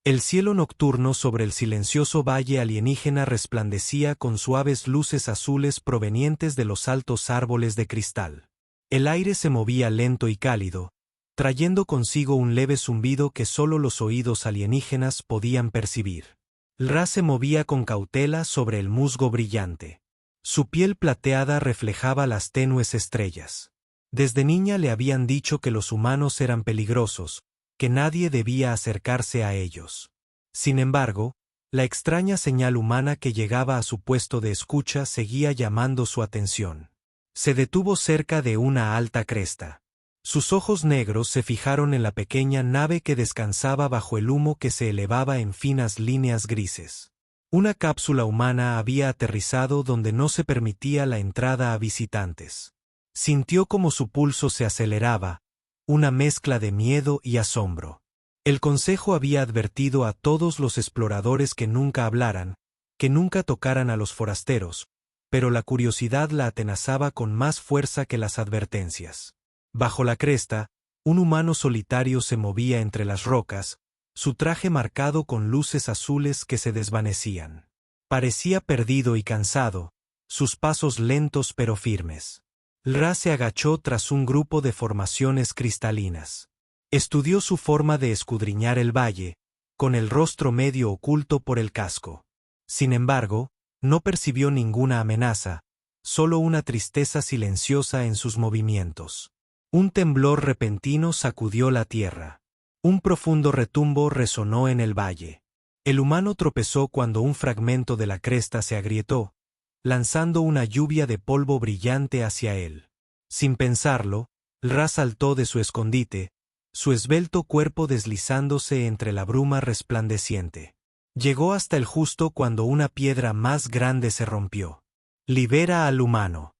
El cielo nocturno sobre el silencioso valle alienígena resplandecía con suaves luces azules provenientes de los altos árboles de cristal. El aire se movía lento y cálido, trayendo consigo un leve zumbido que solo los oídos alienígenas podían percibir. Ra se movía con cautela sobre el musgo brillante. Su piel plateada reflejaba las tenues estrellas. Desde niña le habían dicho que los humanos eran peligrosos, que nadie debía acercarse a ellos. Sin embargo, la extraña señal humana que llegaba a su puesto de escucha seguía llamando su atención. Se detuvo cerca de una alta cresta. Sus ojos negros se fijaron en la pequeña nave que descansaba bajo el humo que se elevaba en finas líneas grises. Una cápsula humana había aterrizado donde no se permitía la entrada a visitantes. Sintió como su pulso se aceleraba, una mezcla de miedo y asombro. El consejo había advertido a todos los exploradores que nunca hablaran, que nunca tocaran a los forasteros, pero la curiosidad la atenazaba con más fuerza que las advertencias. Bajo la cresta, un humano solitario se movía entre las rocas, su traje marcado con luces azules que se desvanecían. Parecía perdido y cansado, sus pasos lentos pero firmes. Ra se agachó tras un grupo de formaciones cristalinas. Estudió su forma de escudriñar el valle, con el rostro medio oculto por el casco. Sin embargo, no percibió ninguna amenaza, solo una tristeza silenciosa en sus movimientos. Un temblor repentino sacudió la tierra. Un profundo retumbo resonó en el valle. El humano tropezó cuando un fragmento de la cresta se agrietó, lanzando una lluvia de polvo brillante hacia él. Sin pensarlo, Ra saltó de su escondite, su esbelto cuerpo deslizándose entre la bruma resplandeciente. Llegó hasta el justo cuando una piedra más grande se rompió. Libera al humano.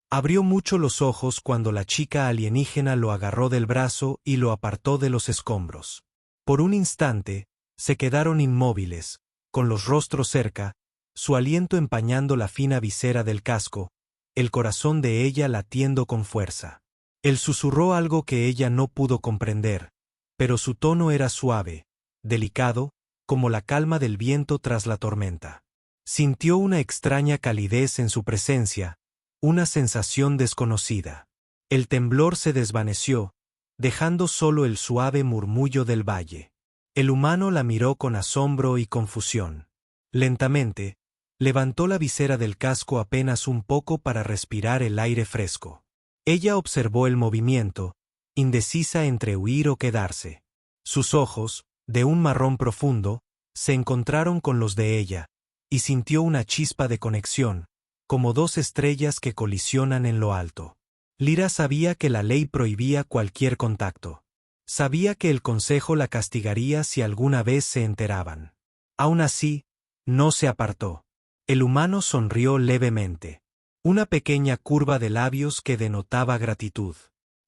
Abrió mucho los ojos cuando la chica alienígena lo agarró del brazo y lo apartó de los escombros. Por un instante, se quedaron inmóviles, con los rostros cerca, su aliento empañando la fina visera del casco, el corazón de ella latiendo con fuerza. Él susurró algo que ella no pudo comprender, pero su tono era suave, delicado, como la calma del viento tras la tormenta. Sintió una extraña calidez en su presencia, una sensación desconocida. El temblor se desvaneció, dejando solo el suave murmullo del valle. El humano la miró con asombro y confusión. Lentamente, levantó la visera del casco apenas un poco para respirar el aire fresco. Ella observó el movimiento, indecisa entre huir o quedarse. Sus ojos, de un marrón profundo, se encontraron con los de ella, y sintió una chispa de conexión, como dos estrellas que colisionan en lo alto. Lyra sabía que la ley prohibía cualquier contacto. Sabía que el consejo la castigaría si alguna vez se enteraban. Aún así, no se apartó. El humano sonrió levemente. Una pequeña curva de labios que denotaba gratitud.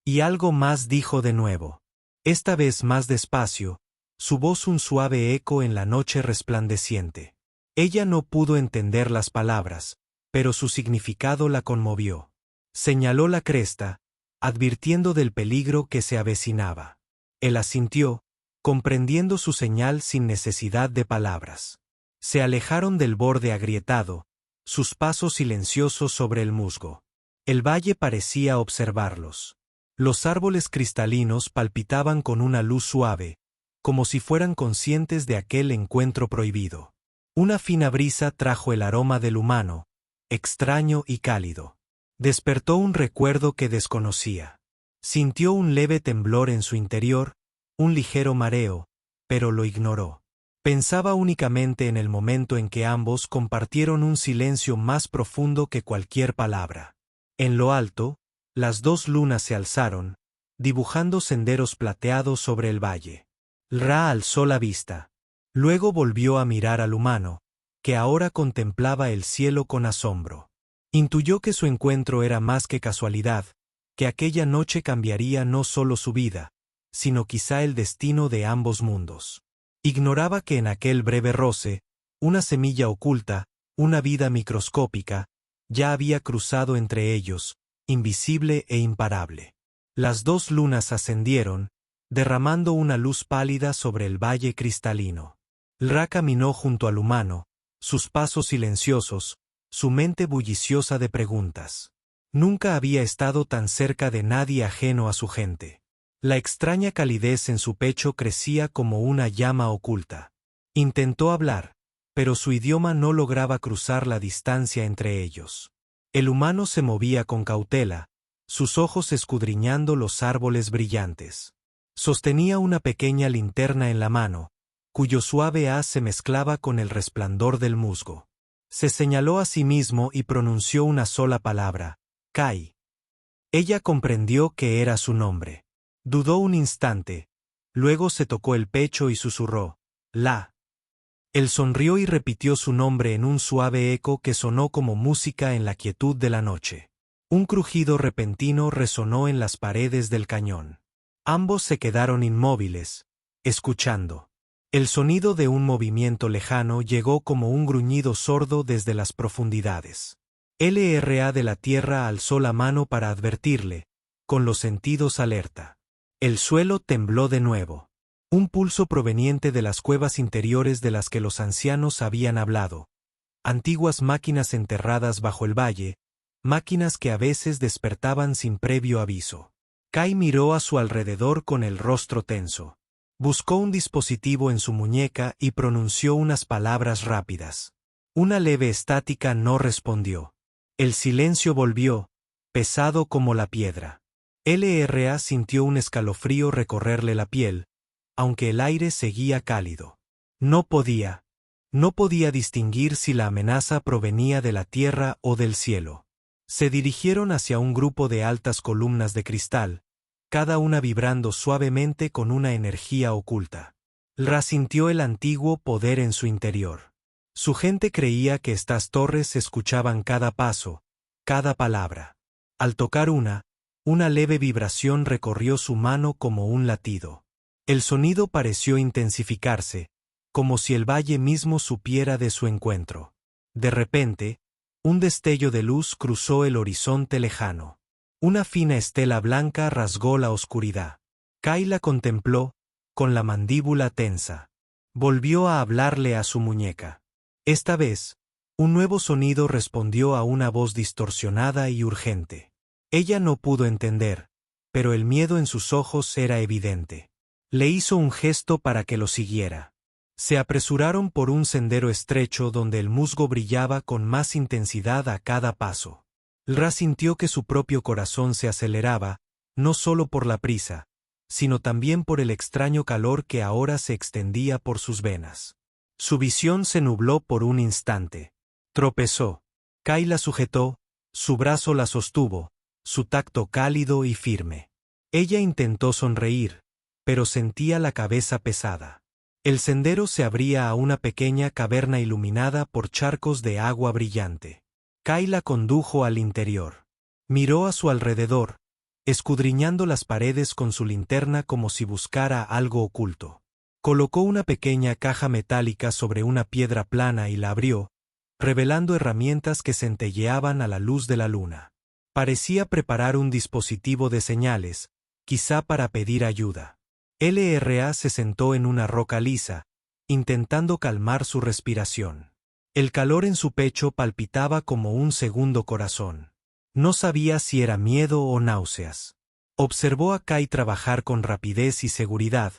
Y algo más dijo de nuevo. Esta vez más despacio, su voz un suave eco en la noche resplandeciente. Ella no pudo entender las palabras, pero su significado la conmovió. Señaló la cresta, advirtiendo del peligro que se avecinaba. Él asintió, comprendiendo su señal sin necesidad de palabras. Se alejaron del borde agrietado, sus pasos silenciosos sobre el musgo. El valle parecía observarlos. Los árboles cristalinos palpitaban con una luz suave, como si fueran conscientes de aquel encuentro prohibido. Una fina brisa trajo el aroma del humano, extraño y cálido. Despertó un recuerdo que desconocía. Sintió un leve temblor en su interior, un ligero mareo, pero lo ignoró. Pensaba únicamente en el momento en que ambos compartieron un silencio más profundo que cualquier palabra. En lo alto, las dos lunas se alzaron, dibujando senderos plateados sobre el valle. Ra alzó la vista. Luego volvió a mirar al humano, que ahora contemplaba el cielo con asombro. Intuyó que su encuentro era más que casualidad, que aquella noche cambiaría no solo su vida, sino quizá el destino de ambos mundos. Ignoraba que en aquel breve roce, una semilla oculta, una vida microscópica, ya había cruzado entre ellos, invisible e imparable. Las dos lunas ascendieron, derramando una luz pálida sobre el valle cristalino. Ra caminó junto al humano, sus pasos silenciosos, su mente bulliciosa de preguntas. Nunca había estado tan cerca de nadie ajeno a su gente. La extraña calidez en su pecho crecía como una llama oculta. Intentó hablar, pero su idioma no lograba cruzar la distancia entre ellos. El humano se movía con cautela, sus ojos escudriñando los árboles brillantes. Sostenía una pequeña linterna en la mano, cuyo suave haz se mezclaba con el resplandor del musgo. Se señaló a sí mismo y pronunció una sola palabra: Kai. Ella comprendió que era su nombre. Dudó un instante, luego se tocó el pecho y susurró: La. Él sonrió y repitió su nombre en un suave eco que sonó como música en la quietud de la noche. Un crujido repentino resonó en las paredes del cañón. Ambos se quedaron inmóviles, escuchando. El sonido de un movimiento lejano llegó como un gruñido sordo desde las profundidades. LRA de la tierra alzó la mano para advertirle, con los sentidos alerta. El suelo tembló de nuevo. Un pulso proveniente de las cuevas interiores de las que los ancianos habían hablado. Antiguas máquinas enterradas bajo el valle, máquinas que a veces despertaban sin previo aviso. Kai miró a su alrededor con el rostro tenso. Buscó un dispositivo en su muñeca y pronunció unas palabras rápidas. Una leve estática no respondió. El silencio volvió, pesado como la piedra. LRA sintió un escalofrío recorrerle la piel, aunque el aire seguía cálido. No podía distinguir si la amenaza provenía de la tierra o del cielo. Se dirigieron hacia un grupo de altas columnas de cristal, cada una vibrando suavemente con una energía oculta. Ra sintió el antiguo poder en su interior. Su gente creía que estas torres escuchaban cada paso, cada palabra. Al tocar una leve vibración recorrió su mano como un latido. El sonido pareció intensificarse, como si el valle mismo supiera de su encuentro. De repente, un destello de luz cruzó el horizonte lejano. Una fina estela blanca rasgó la oscuridad. Kai la contempló, con la mandíbula tensa. Volvió a hablarle a su muñeca. Esta vez, un nuevo sonido respondió a una voz distorsionada y urgente. Ella no pudo entender, pero el miedo en sus ojos era evidente. Le hizo un gesto para que lo siguiera. Se apresuraron por un sendero estrecho donde el musgo brillaba con más intensidad a cada paso. Ra sintió que su propio corazón se aceleraba, no solo por la prisa, sino también por el extraño calor que ahora se extendía por sus venas. Su visión se nubló por un instante. Tropezó. Kai la sujetó, su brazo la sostuvo, su tacto cálido y firme. Ella intentó sonreír, pero sentía la cabeza pesada. El sendero se abría a una pequeña caverna iluminada por charcos de agua brillante. Kai la condujo al interior. Miró a su alrededor, escudriñando las paredes con su linterna como si buscara algo oculto. Colocó una pequeña caja metálica sobre una piedra plana y la abrió, revelando herramientas que centelleaban a la luz de la luna. Parecía preparar un dispositivo de señales, quizá para pedir ayuda. LRA se sentó en una roca lisa, intentando calmar su respiración. El calor en su pecho palpitaba como un segundo corazón. No sabía si era miedo o náuseas. Observó a Kai trabajar con rapidez y seguridad,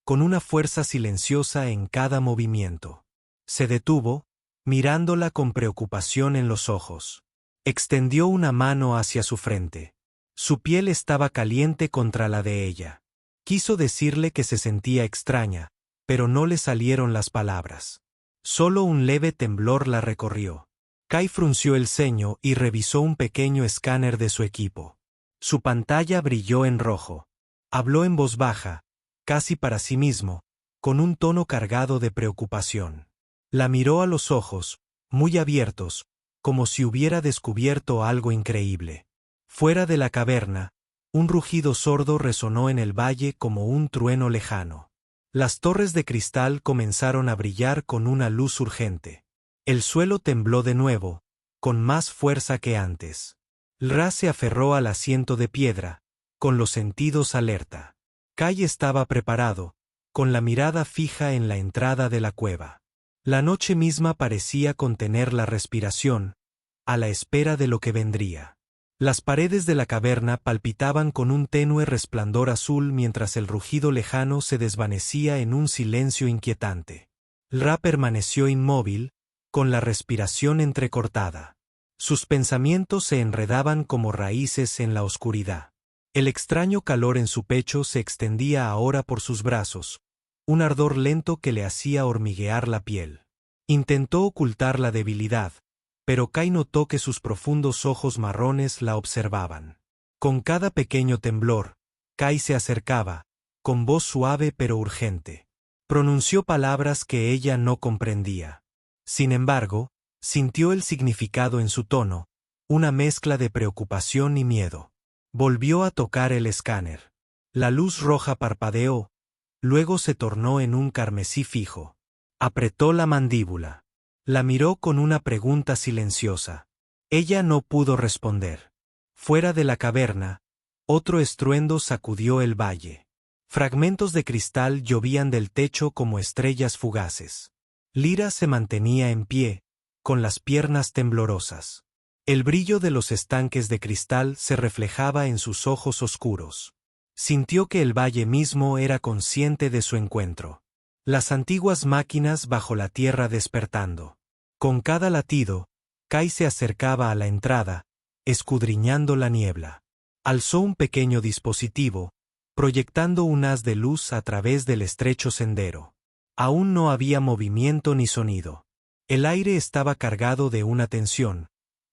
con una fuerza silenciosa en cada movimiento. Se detuvo, mirándola con preocupación en los ojos. Extendió una mano hacia su frente. Su piel estaba caliente contra la de ella. Quiso decirle que se sentía extraña, pero no le salieron las palabras. Solo un leve temblor la recorrió. Kai frunció el ceño y revisó un pequeño escáner de su equipo. Su pantalla brilló en rojo. Habló en voz baja, casi para sí mismo, con un tono cargado de preocupación. La miró a los ojos, muy abiertos, como si hubiera descubierto algo increíble. Fuera de la caverna, un rugido sordo resonó en el valle como un trueno lejano. Las torres de cristal comenzaron a brillar con una luz urgente. El suelo tembló de nuevo, con más fuerza que antes. Ra se aferró al asiento de piedra, con los sentidos alerta. Kai estaba preparado, con la mirada fija en la entrada de la cueva. La noche misma parecía contener la respiración, a la espera de lo que vendría. Las paredes de la caverna palpitaban con un tenue resplandor azul mientras el rugido lejano se desvanecía en un silencio inquietante. Ra permaneció inmóvil, con la respiración entrecortada. Sus pensamientos se enredaban como raíces en la oscuridad. El extraño calor en su pecho se extendía ahora por sus brazos, un ardor lento que le hacía hormiguear la piel. Intentó ocultar la debilidad, pero Kai notó que sus profundos ojos marrones la observaban. Con cada pequeño temblor, Kai se acercaba, con voz suave pero urgente. Pronunció palabras que ella no comprendía. Sin embargo, sintió el significado en su tono, una mezcla de preocupación y miedo. Volvió a tocar el escáner. La luz roja parpadeó, luego se tornó en un carmesí fijo. Apretó la mandíbula. La miró con una pregunta silenciosa. Ella no pudo responder. Fuera de la caverna, otro estruendo sacudió el valle. Fragmentos de cristal llovían del techo como estrellas fugaces. Lyra se mantenía en pie, con las piernas temblorosas. El brillo de los estanques de cristal se reflejaba en sus ojos oscuros. Sintió que el valle mismo era consciente de su encuentro. Las antiguas máquinas bajo la tierra despertando. Con cada latido, Kai se acercaba a la entrada, escudriñando la niebla. Alzó un pequeño dispositivo, proyectando un haz de luz a través del estrecho sendero. Aún no había movimiento ni sonido. El aire estaba cargado de una tensión,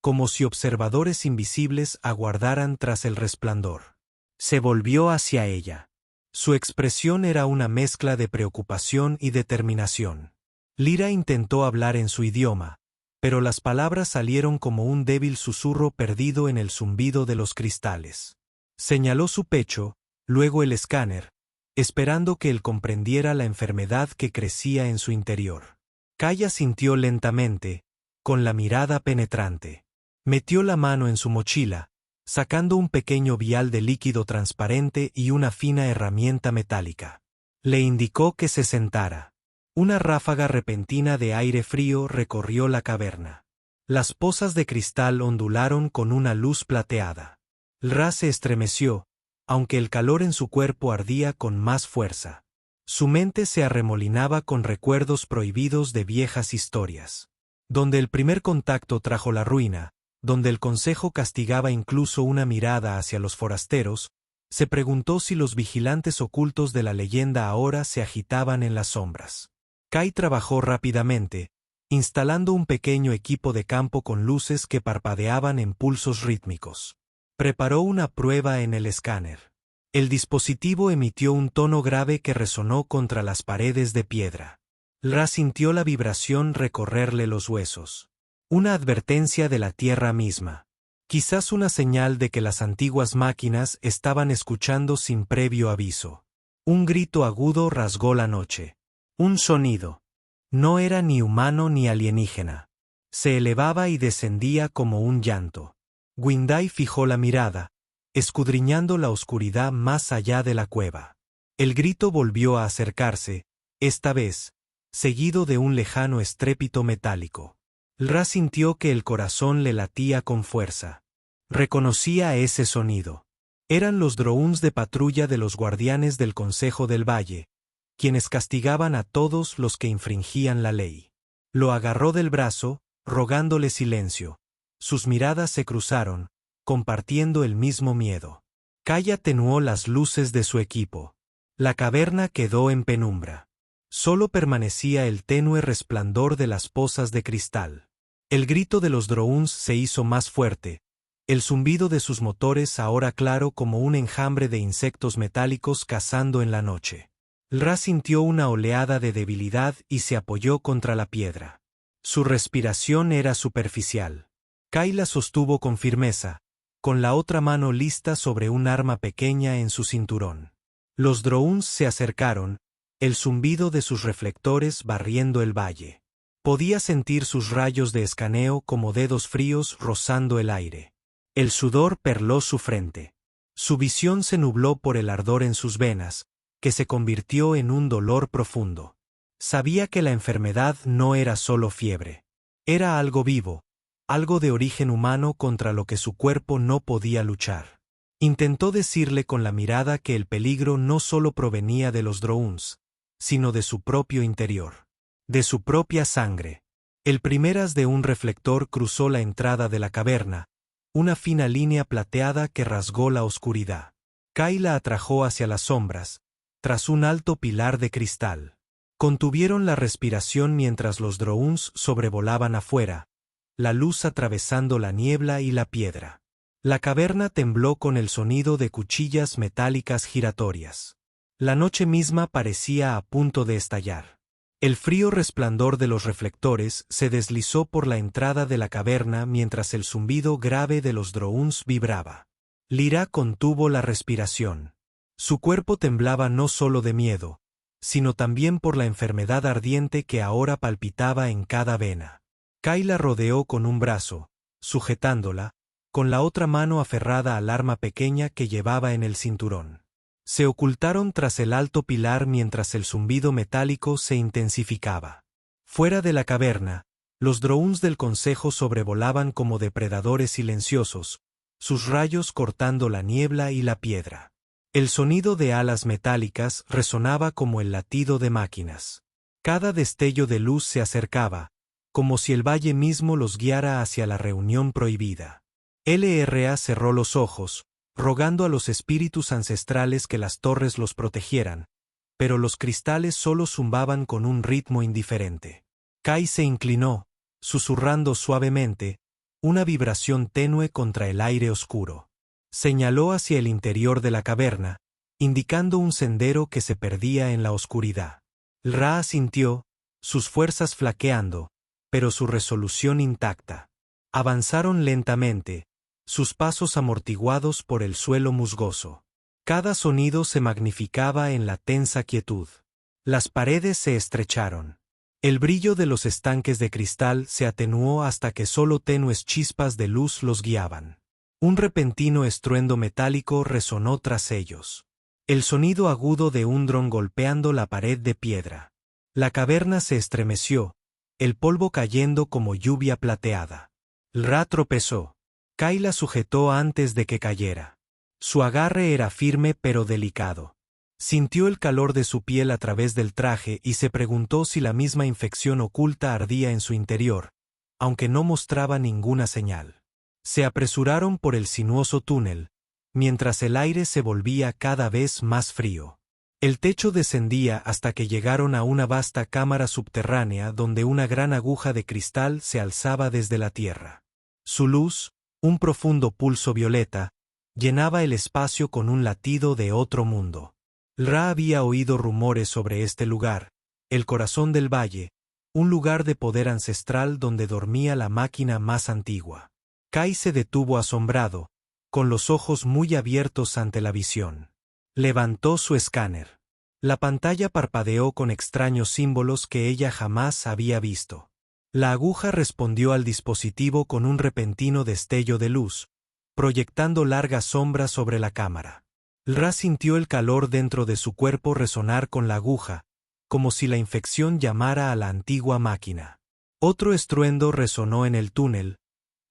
como si observadores invisibles aguardaran tras el resplandor. Se volvió hacia ella. Su expresión era una mezcla de preocupación y determinación. Lyra intentó hablar en su idioma, pero las palabras salieron como un débil susurro perdido en el zumbido de los cristales. Señaló su pecho, luego el escáner, esperando que él comprendiera la enfermedad que crecía en su interior. Kai asintió lentamente, con la mirada penetrante. Metió la mano en su mochila, sacando un pequeño vial de líquido transparente y una fina herramienta metálica. Le indicó que se sentara. Una ráfaga repentina de aire frío recorrió la caverna. Las pozas de cristal ondularon con una luz plateada. Ra se estremeció, aunque el calor en su cuerpo ardía con más fuerza. Su mente se arremolinaba con recuerdos prohibidos de viejas historias. Donde el primer contacto trajo la ruina, donde el consejo castigaba incluso una mirada hacia los forasteros, se preguntó si los vigilantes ocultos de la leyenda ahora se agitaban en las sombras. Kai trabajó rápidamente, instalando un pequeño equipo de campo con luces que parpadeaban en pulsos rítmicos. Preparó una prueba en el escáner. El dispositivo emitió un tono grave que resonó contra las paredes de piedra. Ra sintió la vibración recorrerle los huesos. Una advertencia de la tierra misma. Quizás una señal de que las antiguas máquinas estaban escuchando sin previo aviso. Un grito agudo rasgó la noche. Un sonido. No era ni humano ni alienígena. Se elevaba y descendía como un llanto. Gwyndae fijó la mirada, escudriñando la oscuridad más allá de la cueva. El grito volvió a acercarse, esta vez, seguido de un lejano estrépito metálico. Ra sintió que el corazón le latía con fuerza. Reconocía ese sonido. Eran los drones de patrulla de los guardianes del Consejo del Valle, quienes castigaban a todos los que infringían la ley. Lo agarró del brazo, rogándole silencio. Sus miradas se cruzaron, compartiendo el mismo miedo. Kai atenuó las luces de su equipo. La caverna quedó en penumbra. Solo permanecía el tenue resplandor de las pozas de cristal. El grito de los drones se hizo más fuerte, el zumbido de sus motores ahora claro como un enjambre de insectos metálicos cazando en la noche. Ra sintió una oleada de debilidad y se apoyó contra la piedra. Su respiración era superficial. Kai la sostuvo con firmeza, con la otra mano lista sobre un arma pequeña en su cinturón. Los drones se acercaron, el zumbido de sus reflectores barriendo el valle. Podía sentir sus rayos de escaneo como dedos fríos rozando el aire. El sudor perló su frente. Su visión se nubló por el ardor en sus venas, que se convirtió en un dolor profundo. Sabía que la enfermedad no era solo fiebre. Era algo vivo, algo de origen humano contra lo que su cuerpo no podía luchar. Intentó decirle con la mirada que el peligro no solo provenía de los Drounds, sino de su propio interior, de su propia sangre. El primer haz de un reflector cruzó la entrada de la caverna, una fina línea plateada que rasgó la oscuridad. Kai la atrajo hacia las sombras, tras un alto pilar de cristal. Contuvieron la respiración mientras los Drounds sobrevolaban afuera, la luz atravesando la niebla y la piedra. La caverna tembló con el sonido de cuchillas metálicas giratorias. La noche misma parecía a punto de estallar. El frío resplandor de los reflectores se deslizó por la entrada de la caverna mientras el zumbido grave de los Drounds vibraba. Lyra contuvo la respiración. Su cuerpo temblaba no solo de miedo, sino también por la enfermedad ardiente que ahora palpitaba en cada vena. Kai la rodeó con un brazo, sujetándola, con la otra mano aferrada al arma pequeña que llevaba en el cinturón. Se ocultaron tras el alto pilar mientras el zumbido metálico se intensificaba. Fuera de la caverna, los Drounds del Consejo sobrevolaban como depredadores silenciosos, sus rayos cortando la niebla y la piedra. El sonido de alas metálicas resonaba como el latido de máquinas. Cada destello de luz se acercaba, como si el valle mismo los guiara hacia la reunión prohibida. LRA cerró los ojos, rogando a los espíritus ancestrales que las torres los protegieran, pero los cristales solo zumbaban con un ritmo indiferente. Kai se inclinó, susurrando suavemente, una vibración tenue contra el aire oscuro. Señaló hacia el interior de la caverna, indicando un sendero que se perdía en la oscuridad. Ra asintió, sus fuerzas flaqueando, pero su resolución intacta. Avanzaron lentamente, sus pasos amortiguados por el suelo musgoso. Cada sonido se magnificaba en la tensa quietud. Las paredes se estrecharon. El brillo de los estanques de cristal se atenuó hasta que solo tenues chispas de luz los guiaban. Un repentino estruendo metálico resonó tras ellos. El sonido agudo de un dron golpeando la pared de piedra. La caverna se estremeció, el polvo cayendo como lluvia plateada. Ra tropezó. Kai la sujetó antes de que cayera. Su agarre era firme pero delicado. Sintió el calor de su piel a través del traje y se preguntó si la misma infección oculta ardía en su interior, aunque no mostraba ninguna señal. Se apresuraron por el sinuoso túnel, mientras el aire se volvía cada vez más frío. El techo descendía hasta que llegaron a una vasta cámara subterránea donde una gran aguja de cristal se alzaba desde la tierra. Su luz, un profundo pulso violeta, llenaba el espacio con un latido de otro mundo. Ra había oído rumores sobre este lugar, el corazón del valle, un lugar de poder ancestral donde dormía la máquina más antigua. Kai se detuvo asombrado, con los ojos muy abiertos ante la visión. Levantó su escáner. La pantalla parpadeó con extraños símbolos que ella jamás había visto. La aguja respondió al dispositivo con un repentino destello de luz, proyectando largas sombras sobre la cámara. Ra sintió el calor dentro de su cuerpo resonar con la aguja, como si la infección llamara a la antigua máquina. Otro estruendo resonó en el túnel,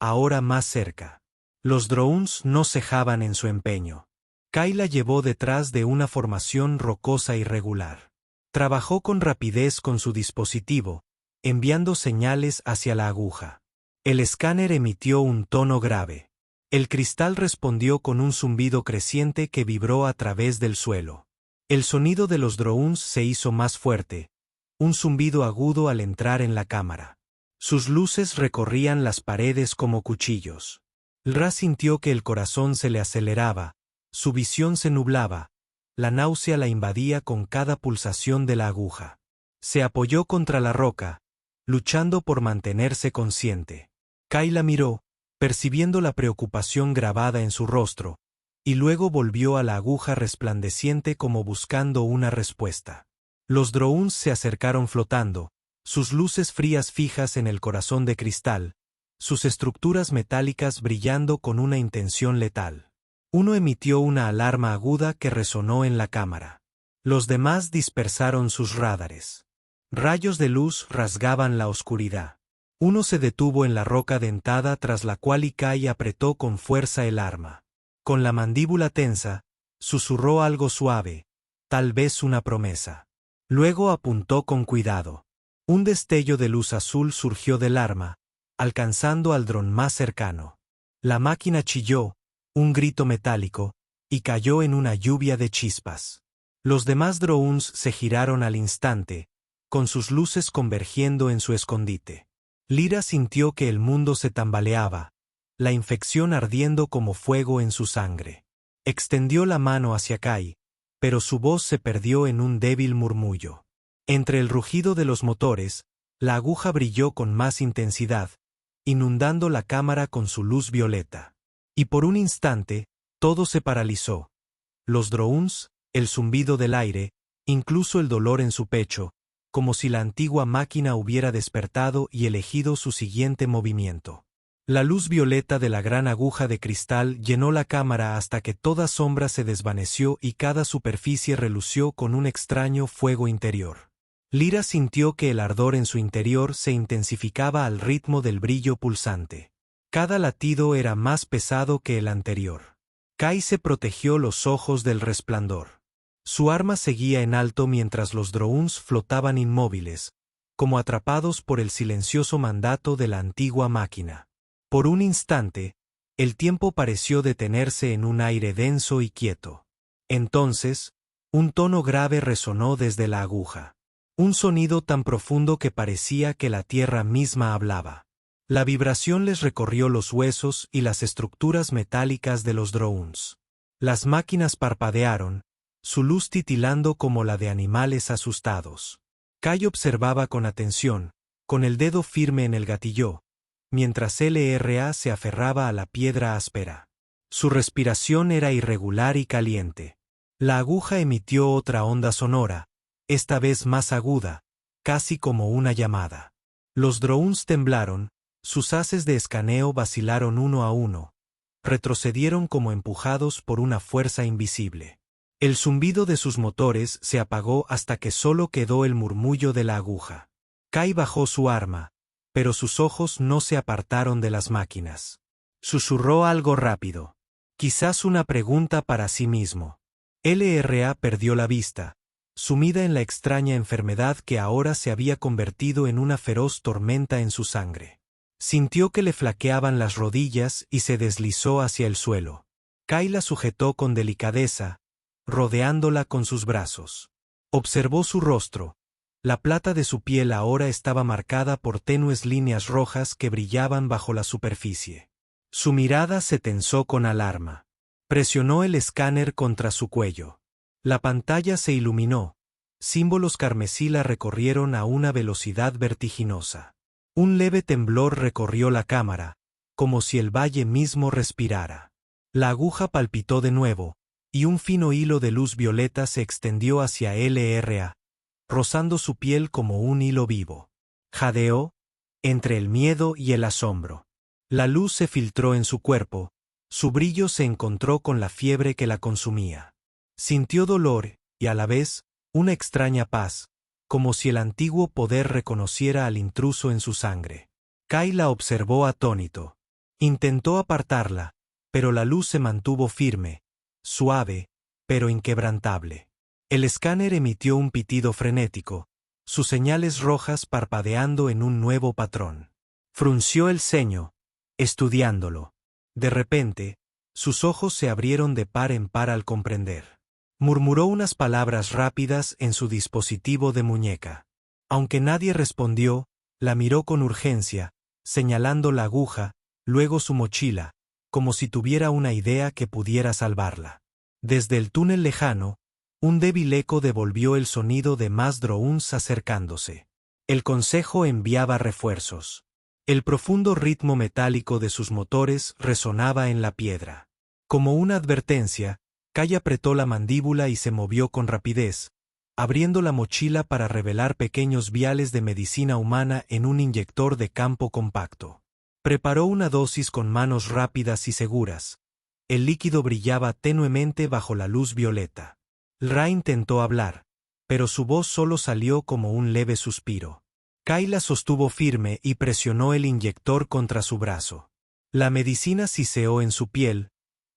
ahora más cerca. Los Drounds no cejaban en su empeño. Kai la llevó detrás de una formación rocosa irregular. Trabajó con rapidez con su dispositivo, enviando señales hacia la aguja. El escáner emitió un tono grave. El cristal respondió con un zumbido creciente que vibró a través del suelo. El sonido de los Drounds se hizo más fuerte, un zumbido agudo al entrar en la cámara. Sus luces recorrían las paredes como cuchillos. Ra sintió que el corazón se le aceleraba, su visión se nublaba, la náusea la invadía con cada pulsación de la aguja. Se apoyó contra la roca, luchando por mantenerse consciente. Kai la miró, percibiendo la preocupación grabada en su rostro, y luego volvió a la aguja resplandeciente como buscando una respuesta. Los Drounds se acercaron flotando, sus luces frías fijas en el corazón de cristal, sus estructuras metálicas brillando con una intención letal. Uno emitió una alarma aguda que resonó en la cámara. Los demás dispersaron sus rádares. Rayos de luz rasgaban la oscuridad. Uno se detuvo en la roca dentada tras la cual Kai apretó con fuerza el arma. Con la mandíbula tensa, susurró algo suave, tal vez una promesa. Luego apuntó con cuidado. Un destello de luz azul surgió del arma, alcanzando al dron más cercano. La máquina chilló, un grito metálico, y cayó en una lluvia de chispas. Los demás drones se giraron al instante, con sus luces convergiendo en su escondite. Lyra sintió que el mundo se tambaleaba, la infección ardiendo como fuego en su sangre. Extendió la mano hacia Kai, pero su voz se perdió en un débil murmullo. Entre el rugido de los motores, la aguja brilló con más intensidad, inundando la cámara con su luz violeta. Y por un instante, todo se paralizó. Los drones, el zumbido del aire, incluso el dolor en su pecho, como si la antigua máquina hubiera despertado y elegido su siguiente movimiento. La luz violeta de la gran aguja de cristal llenó la cámara hasta que toda sombra se desvaneció y cada superficie relució con un extraño fuego interior. Lyra sintió que el ardor en su interior se intensificaba al ritmo del brillo pulsante. Cada latido era más pesado que el anterior. Kai se protegió los ojos del resplandor. Su arma seguía en alto mientras los drones flotaban inmóviles, como atrapados por el silencioso mandato de la antigua máquina. Por un instante, el tiempo pareció detenerse en un aire denso y quieto. Entonces, un tono grave resonó desde la aguja. Un sonido tan profundo que parecía que la tierra misma hablaba. La vibración les recorrió los huesos y las estructuras metálicas de los drones. Las máquinas parpadearon, su luz titilando como la de animales asustados. Kai observaba con atención, con el dedo firme en el gatillo, mientras LRA se aferraba a la piedra áspera. Su respiración era irregular y caliente. La aguja emitió otra onda sonora, esta vez más aguda, casi como una llamada. Los drones temblaron, sus haces de escaneo vacilaron uno a uno, retrocedieron como empujados por una fuerza invisible. El zumbido de sus motores se apagó hasta que solo quedó el murmullo de la aguja. Kai bajó su arma, pero sus ojos no se apartaron de las máquinas. Susurró algo rápido. Quizás una pregunta para sí mismo. LRA perdió la vista, sumida en la extraña enfermedad que ahora se había convertido en una feroz tormenta en su sangre. Sintió que le flaqueaban las rodillas y se deslizó hacia el suelo. Kai la sujetó con delicadeza, rodeándola con sus brazos. Observó su rostro. La plata de su piel ahora estaba marcada por tenues líneas rojas que brillaban bajo la superficie. Su mirada se tensó con alarma. Presionó el escáner contra su cuello. La pantalla se iluminó. Símbolos carmesí la recorrieron a una velocidad vertiginosa. Un leve temblor recorrió la cámara, como si el valle mismo respirara. La aguja palpitó de nuevo, y un fino hilo de luz violeta se extendió hacia LRA, rozando su piel como un hilo vivo. Jadeó, entre el miedo y el asombro. La luz se filtró en su cuerpo, su brillo se encontró con la fiebre que la consumía. Sintió dolor, y a la vez, una extraña paz, como si el antiguo poder reconociera al intruso en su sangre. Kai la observó atónito. Intentó apartarla, pero la luz se mantuvo firme, suave, pero inquebrantable. El escáner emitió un pitido frenético, sus señales rojas parpadeando en un nuevo patrón. Frunció el ceño, estudiándolo. De repente, sus ojos se abrieron de par en par al comprender. Murmuró unas palabras rápidas en su dispositivo de muñeca. Aunque nadie respondió, la miró con urgencia, señalando la aguja, luego su mochila, como si tuviera una idea que pudiera salvarla. Desde el túnel lejano, un débil eco devolvió el sonido de más drones acercándose. El consejo enviaba refuerzos. El profundo ritmo metálico de sus motores resonaba en la piedra. Como una advertencia, Kai apretó la mandíbula y se movió con rapidez, abriendo la mochila para revelar pequeños viales de medicina humana en un inyector de campo compacto. Preparó una dosis con manos rápidas y seguras. El líquido brillaba tenuemente bajo la luz violeta. Ra intentó hablar, pero su voz solo salió como un leve suspiro. Kai la sostuvo firme y presionó el inyector contra su brazo. La medicina siseó en su piel,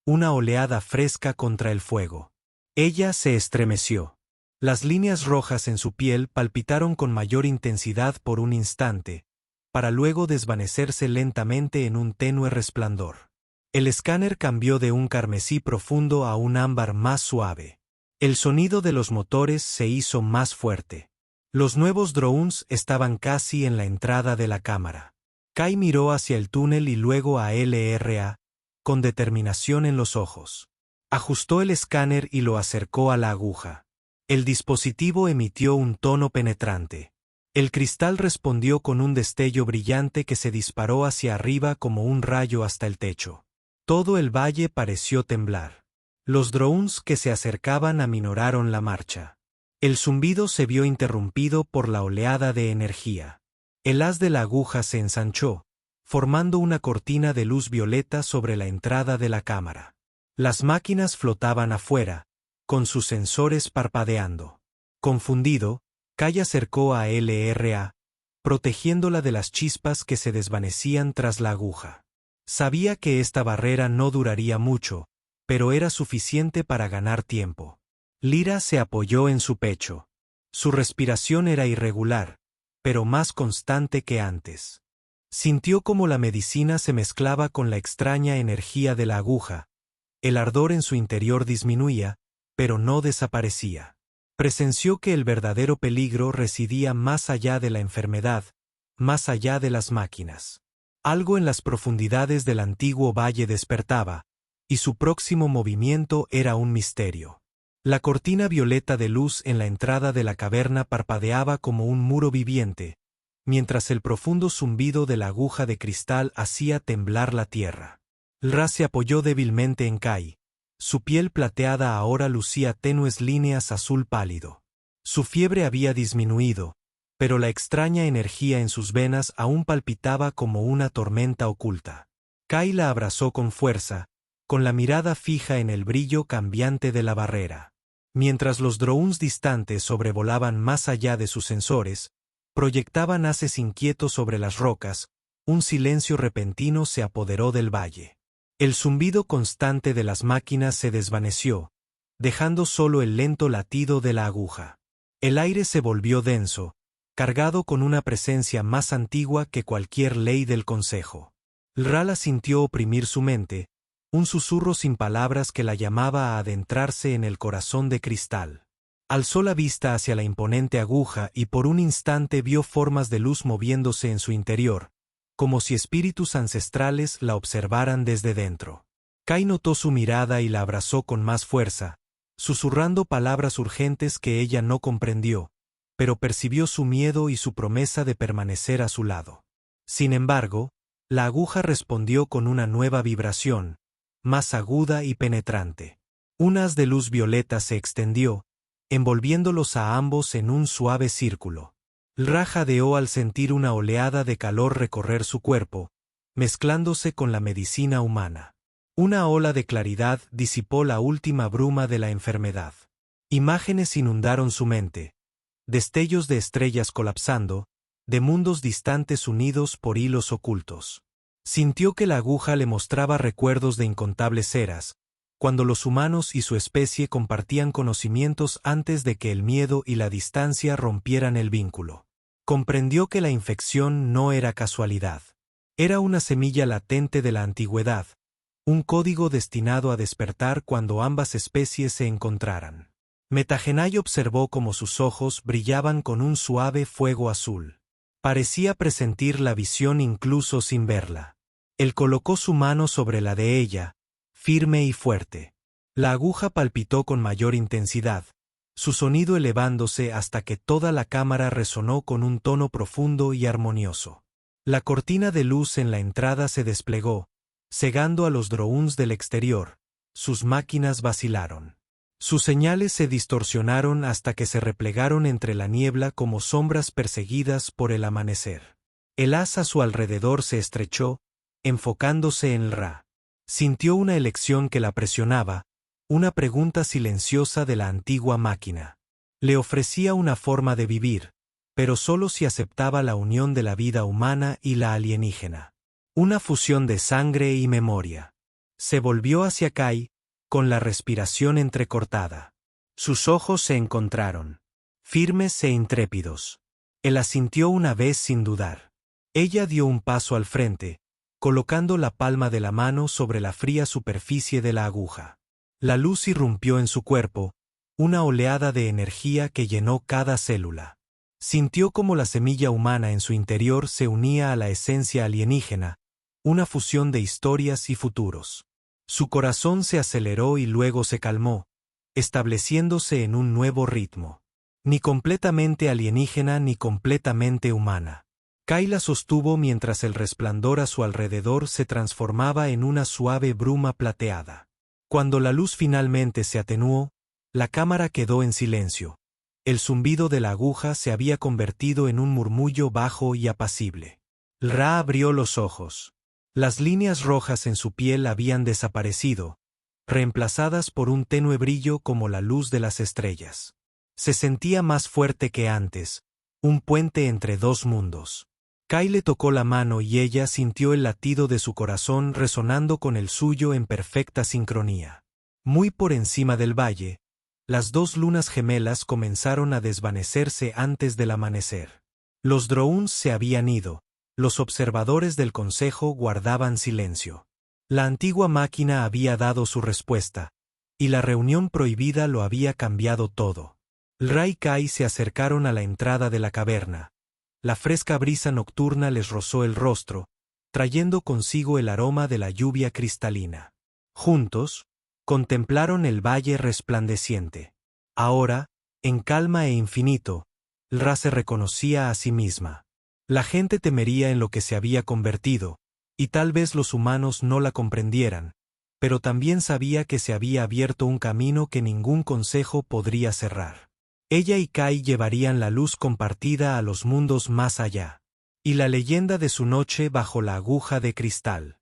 una oleada fresca contra el fuego. Ella se estremeció. Las líneas rojas en su piel palpitaron con mayor intensidad por un instante, para luego desvanecerse lentamente en un tenue resplandor. El escáner cambió de un carmesí profundo a un ámbar más suave. El sonido de los motores se hizo más fuerte. Los nuevos drones estaban casi en la entrada de la cámara. Kai miró hacia el túnel y luego a LRA, con determinación en los ojos. Ajustó el escáner y lo acercó a la aguja. El dispositivo emitió un tono penetrante. El cristal respondió con un destello brillante que se disparó hacia arriba como un rayo hasta el techo. Todo el valle pareció temblar. Los drones que se acercaban aminoraron la marcha. El zumbido se vio interrumpido por la oleada de energía. El haz de la aguja se ensanchó, formando una cortina de luz violeta sobre la entrada de la cámara. Las máquinas flotaban afuera, con sus sensores parpadeando. Confundido, Kai acercó a LRA, protegiéndola de las chispas que se desvanecían tras la aguja. Sabía que esta barrera no duraría mucho, pero era suficiente para ganar tiempo. Lyra se apoyó en su pecho. Su respiración era irregular, pero más constante que antes. Sintió como la medicina se mezclaba con la extraña energía de la aguja. El ardor en su interior disminuía, pero no desaparecía. Presenció que el verdadero peligro residía más allá de la enfermedad, más allá de las máquinas. Algo en las profundidades del antiguo valle despertaba, y su próximo movimiento era un misterio. La cortina violeta de luz en la entrada de la caverna parpadeaba como un muro viviente, mientras el profundo zumbido de la aguja de cristal hacía temblar la tierra. Ra se apoyó débilmente en Kai. Su piel plateada ahora lucía tenues líneas azul pálido. Su fiebre había disminuido, pero la extraña energía en sus venas aún palpitaba como una tormenta oculta. Kai la abrazó con fuerza, con la mirada fija en el brillo cambiante de la barrera. Mientras los drones distantes sobrevolaban más allá de sus sensores, proyectaban haces inquietos sobre las rocas, un silencio repentino se apoderó del valle. El zumbido constante de las máquinas se desvaneció, dejando solo el lento latido de la aguja. El aire se volvió denso, cargado con una presencia más antigua que cualquier ley del consejo. Ra sintió oprimir su mente, un susurro sin palabras que la llamaba a adentrarse en el corazón de cristal. Alzó la vista hacia la imponente aguja y por un instante vio formas de luz moviéndose en su interior, como si espíritus ancestrales la observaran desde dentro. Kai notó su mirada y la abrazó con más fuerza, susurrando palabras urgentes que ella no comprendió, pero percibió su miedo y su promesa de permanecer a su lado. Sin embargo, la aguja respondió con una nueva vibración, más aguda y penetrante. Un haz de luz violeta se extendió, envolviéndolos a ambos en un suave círculo. Ra jadeó al sentir una oleada de calor recorrer su cuerpo, mezclándose con la medicina humana. Una ola de claridad disipó la última bruma de la enfermedad. Imágenes inundaron su mente, destellos de estrellas colapsando, de mundos distantes unidos por hilos ocultos. Sintió que la aguja le mostraba recuerdos de incontables eras, cuando los humanos y su especie compartían conocimientos antes de que el miedo y la distancia rompieran el vínculo. Comprendió que la infección no era casualidad. Era una semilla latente de la antigüedad, un código destinado a despertar cuando ambas especies se encontraran. Metagenay observó cómo sus ojos brillaban con un suave fuego azul. Parecía presentir la visión incluso sin verla. Él colocó su mano sobre la de ella, firme y fuerte. La aguja palpitó con mayor intensidad, su sonido elevándose hasta que toda la cámara resonó con un tono profundo y armonioso. La cortina de luz en la entrada se desplegó, cegando a los drones del exterior. Sus máquinas vacilaron. Sus señales se distorsionaron hasta que se replegaron entre la niebla como sombras perseguidas por el amanecer. El haz a su alrededor se estrechó, enfocándose en Ra. Sintió una elección que la presionaba, una pregunta silenciosa de la antigua máquina. Le ofrecía una forma de vivir, pero solo si aceptaba la unión de la vida humana y la alienígena. Una fusión de sangre y memoria. Se volvió hacia Kai, con la respiración entrecortada. Sus ojos se encontraron, firmes e intrépidos. Él asintió una vez sin dudar. Ella dio un paso al frente, colocando la palma de la mano sobre la fría superficie de la aguja. La luz irrumpió en su cuerpo, una oleada de energía que llenó cada célula. Sintió como la semilla humana en su interior se unía a la esencia alienígena, una fusión de historias y futuros. Su corazón se aceleró y luego se calmó, estableciéndose en un nuevo ritmo. Ni completamente alienígena ni completamente humana. Kai la sostuvo mientras el resplandor a su alrededor se transformaba en una suave bruma plateada. Cuando la luz finalmente se atenuó, la cámara quedó en silencio. El zumbido de la aguja se había convertido en un murmullo bajo y apacible. Ra abrió los ojos. Las líneas rojas en su piel habían desaparecido, reemplazadas por un tenue brillo como la luz de las estrellas. Se sentía más fuerte que antes, un puente entre dos mundos. Kai le tocó la mano y ella sintió el latido de su corazón resonando con el suyo en perfecta sincronía. Muy por encima del valle, las dos lunas gemelas comenzaron a desvanecerse antes del amanecer. Los drones se habían ido, los observadores del consejo guardaban silencio. La antigua máquina había dado su respuesta, y la reunión prohibida lo había cambiado todo. Ra y Kai se acercaron a la entrada de la caverna. La fresca brisa nocturna les rozó el rostro, trayendo consigo el aroma de la lluvia cristalina. Juntos, contemplaron el valle resplandeciente. Ahora, en calma e infinito, Ra se reconocía a sí misma. La gente temería en lo que se había convertido, y tal vez los humanos no la comprendieran, pero también sabía que se había abierto un camino que ningún consejo podría cerrar. Ella y Kai llevarían la luz compartida a los mundos más allá. Y la leyenda de su noche bajo la aguja de cristal.